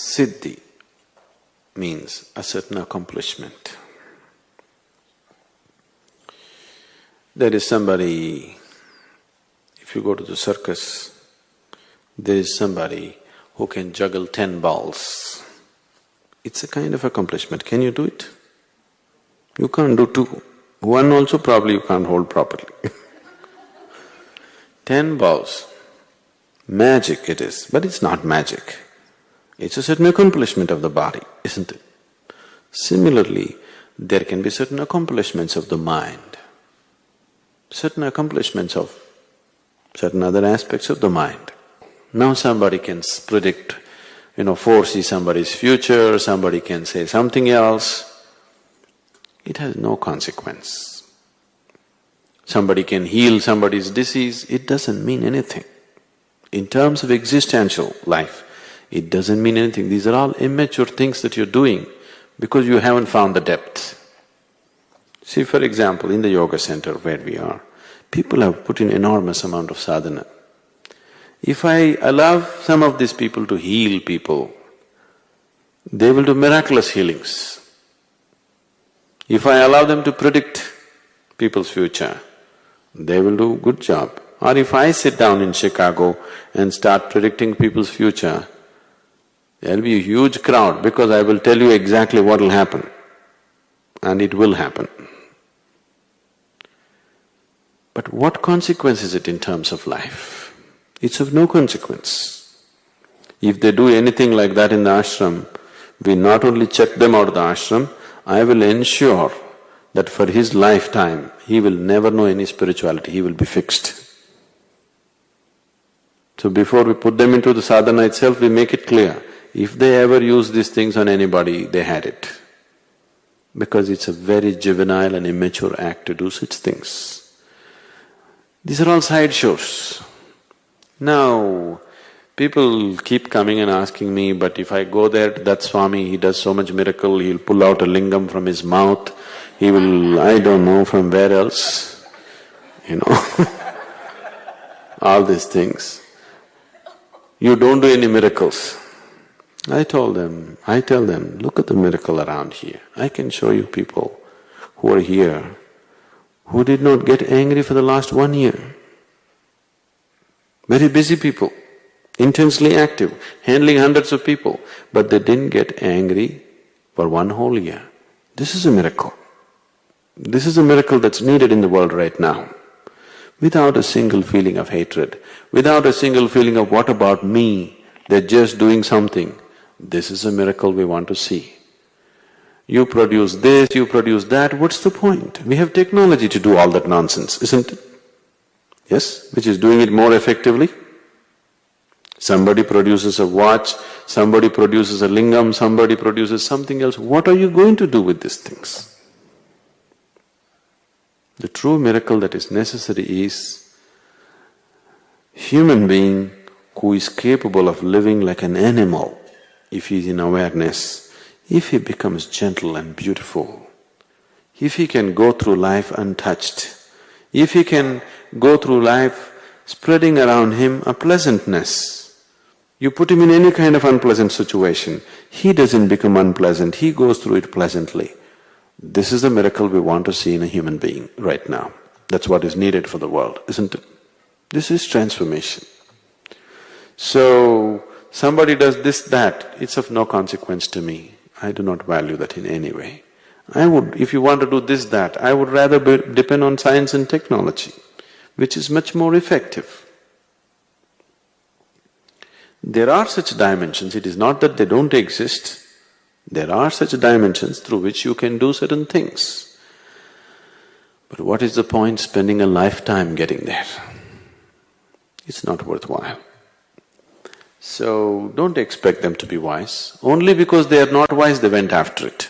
Siddhi means a certain accomplishment. There is somebody, if you go to the circus, there is somebody who can juggle 10 balls. It's a kind of accomplishment. Can you do it? You can't do 2. 1 also probably you can't hold properly 10 balls. Magic it is, but it's not magic. It's a certain accomplishment of the body, isn't it? Similarly, there can be certain accomplishments of the mind, certain accomplishments of certain other aspects of the mind. Now somebody can predict, foresee somebody's future, somebody can say something else. It has no consequence. Somebody can heal somebody's disease, it doesn't mean anything. In terms of existential life, it doesn't mean anything. These are all immature things that you're doing because you haven't found the depth. See, for example, in the yoga center where we are, people have put in enormous amount of sadhana. If I allow some of these people to heal people, they will do miraculous healings. If I allow them to predict people's future, they will do good job. Or if I sit down in Chicago and start predicting people's future, there'll be a huge crowd because I will tell you exactly what will happen, and it will happen. But what consequence is it in terms of life? It's of no consequence. If they do anything like that in the ashram, we not only check them out of the ashram, I will ensure that for his lifetime, he will never know any spirituality, he will be fixed. So before we put them into the sadhana itself, we make it clear, if they ever use these things on anybody, they had it. Because it's a very juvenile and immature act to do such things. These are all sideshows. Now, people keep coming and asking me, but if I go there to that Swami, he does so much miracle, he'll pull out a lingam from his mouth, he will… I don't know from where else, all these things. You don't do any miracles. I tell them, look at the miracle around here. I can show you people who are here who did not get angry for the last 1 year. Very busy people, intensely active, handling hundreds of people, but they didn't get angry for 1 whole year. This is a miracle. This is a miracle that's needed in the world right now. Without a single feeling of hatred, without a single feeling of what about me, they're just doing something. This is a miracle we want to see. You produce this, you produce that, what's the point? We have technology to do all that nonsense, isn't it? Yes, which is doing it more effectively. Somebody produces a watch, somebody produces a lingam, somebody produces something else. What are you going to do with these things? The true miracle that is necessary is human being who is capable of living like an animal, if he is in awareness, if he becomes gentle and beautiful, if he can go through life untouched, if he can go through life spreading around him a pleasantness. You put him in any kind of unpleasant situation, he doesn't become unpleasant, he goes through it pleasantly. This is the miracle we want to see in a human being right now. That's what is needed for the world, isn't it? This is transformation. So, somebody does this, that, it's of no consequence to me. I do not value that in any way. If you want to do this, that, I would rather depend on science and technology, which is much more effective. There are such dimensions, it is not that they don't exist. There are such dimensions through which you can do certain things. But what is the point spending a lifetime getting there? It's not worthwhile. So, don't expect them to be wise. Only because they are not wise, they went after it.